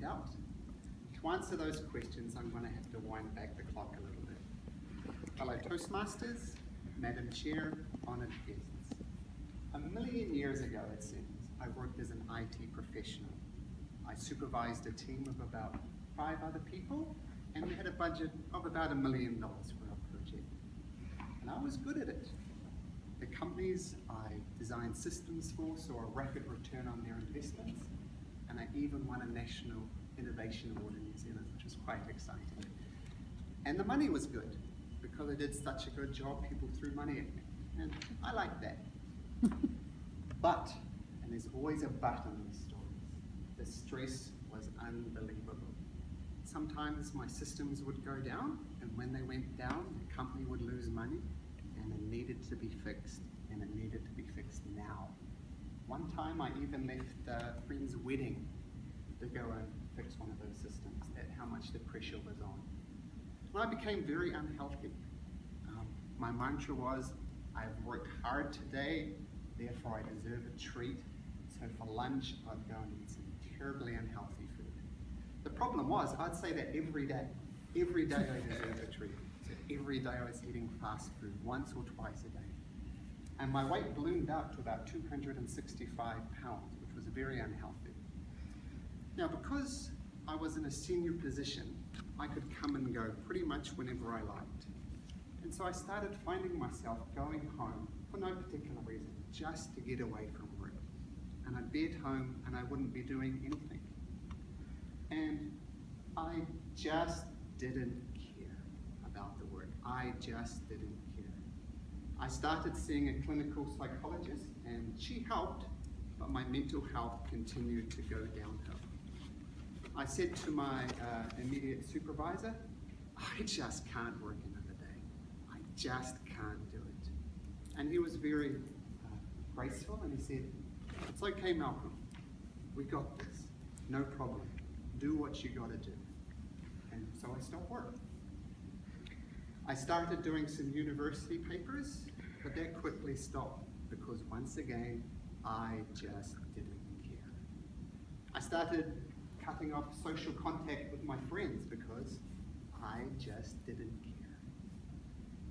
work out? To answer those questions, I'm going to have to wind back the clock a little bit. Fellow Toastmasters, Madam Chair, honoured guests. A million years ago, it seems, I worked as an IT professional. I supervised a team of about 5 other people, and we had a budget of about $1 million for our project. And I was good at it. The companies I designed systems for saw a rapid return on their investments, and I even won a National Innovation Award in New Zealand, which was quite exciting. And the money was good. Because I did such a good job, people threw money at me. And I like that. But, and there's always a but in these stories, the stress was unbelievable. Sometimes my systems would go down, and when they went down, the company would lose money, and it needed to be fixed, and it needed to be fixed now. One time I even left a friend's wedding to go and fix one of those systems, at how much the pressure was on. Well, I became very unhealthy. My mantra was, I've worked hard today, therefore I deserve a treat. So for lunch, I'd go and eat some terribly unhealthy food. The problem was, I'd say that every day. Every day I deserved a treat. So every day I was eating fast food, once or twice a day. And my weight ballooned up to about 265 pounds, which was very unhealthy. Now, because I was in a senior position, I could come and go pretty much whenever I liked. And so I started finding myself going home for no particular reason, just to get away from work. And I'd be at home and I wouldn't be doing anything. And I just didn't care about the work. I just didn't care. I started seeing a clinical psychologist, and she helped, but my mental health continued to go downhill. I said to my immediate supervisor, I just can't work another day. I just can't do it. And he was very graceful, and he said, it's okay, Malcolm. We got this. No problem. Do what you got to do. And so I stopped work. I started doing some university papers, but that quickly stopped because once again, I just didn't care. I started cutting off social contact with my friends because I just didn't care.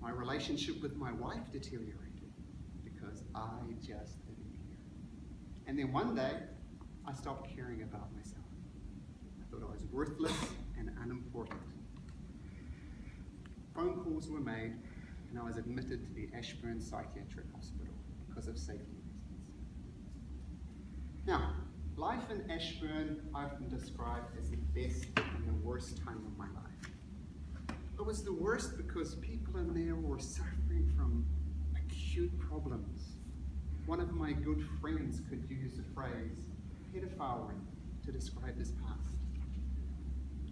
My relationship with my wife deteriorated because I just didn't care. And then one day, I stopped caring about myself. I thought I was worthless and unimportant. Phone calls were made, and I was admitted to the Ashburn Psychiatric Hospital because of safety reasons. Now, life in Ashburn I often describe as the best and the worst time of my life. It was the worst because people in there were suffering from acute problems. One of my good friends could use the phrase pedophile ring to describe his past.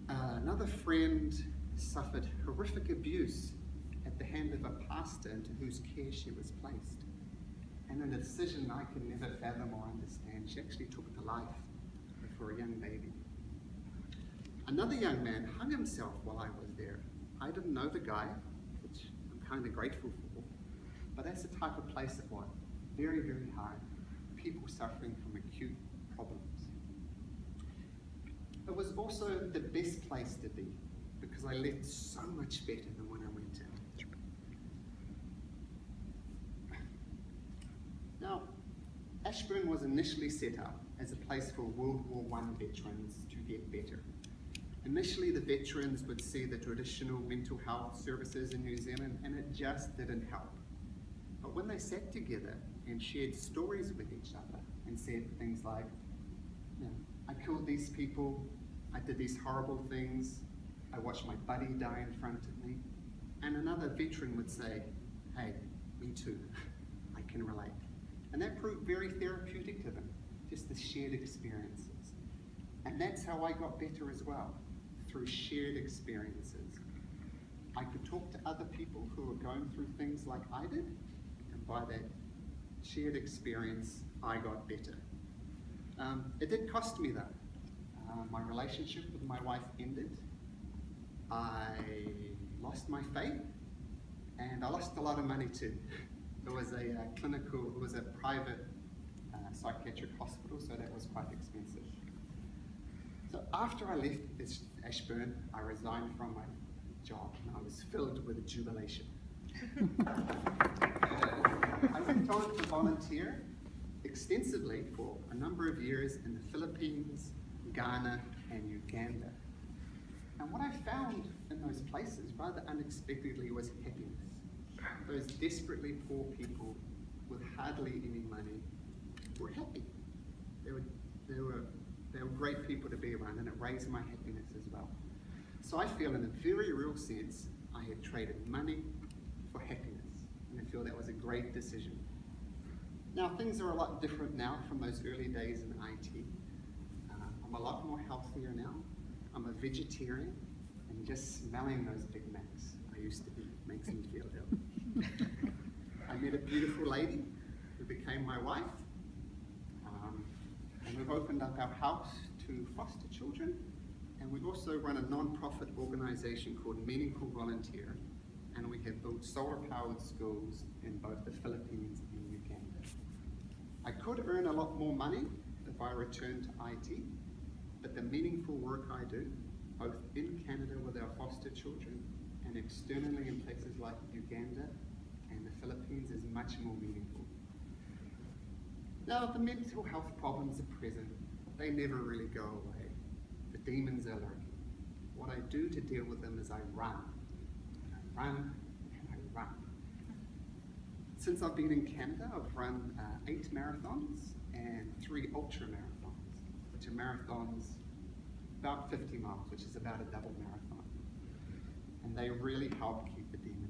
Another friend suffered horrific abuse at the hand of a pastor into whose care she was placed. And in a decision I could never fathom or understand, she actually took the life of a young baby. Another young man hung himself while I was there. I didn't know the guy, which I'm kind of grateful for, but that's the type of place it was. Very, very hard. People suffering from acute problems. It was also the best place to be because I left so much better than when I went in. Now, Ashburn was initially set up as a place for World War I veterans to get better. Initially, the veterans would see the traditional mental health services in New Zealand, and it just didn't help. But when they sat together and shared stories with each other and said things like, you know, I killed these people, I did these horrible things, I watched my buddy die in front of me, and another veteran would say, hey, me too, I can relate. And that proved very therapeutic to them, just the shared experiences. And that's how I got better as well, through shared experiences. I could talk to other people who were going through things like I did, and by that shared experience, I got better. It did cost me though. My relationship with my wife ended. I lost my faith, and I lost a lot of money too. It was a private psychiatric hospital, so that was quite expensive. So after I left Ashburn, I resigned from my job and I was filled with jubilation. I went on to volunteer extensively for a number of years in the Philippines, Ghana, and Uganda. And what I found in those places, rather unexpectedly, was happiness. Those desperately poor people with hardly any money were happy. They were great people to be around, and it raised my happiness as well. So I feel, in a very real sense, I had traded money for happiness, and I feel that was a great decision. Now, things are a lot different now from those early days in IT. I'm a lot more healthier now. I'm a vegetarian, and just smelling those Big Macs I used to be makes me feel ill. I met a beautiful lady who became my wife, and we've opened up our house to foster children, and we also run a non-profit organization called Meaningful Volunteer, and we have built solar-powered schools in both the Philippines and Uganda. I could earn a lot more money if I returned to IT, but the meaningful work I do, both in Canada with our foster children and externally in places like Uganda and the Philippines, is much more meaningful. Now, the mental health problems are present. They never really go away. The demons are lurking. What I do to deal with them is I run. And I run and I run. Since I've been in Canada, I've run 8 marathons and 3 ultra marathons, which are marathons about 50 miles, which is about a double marathon. And they really help keep the demons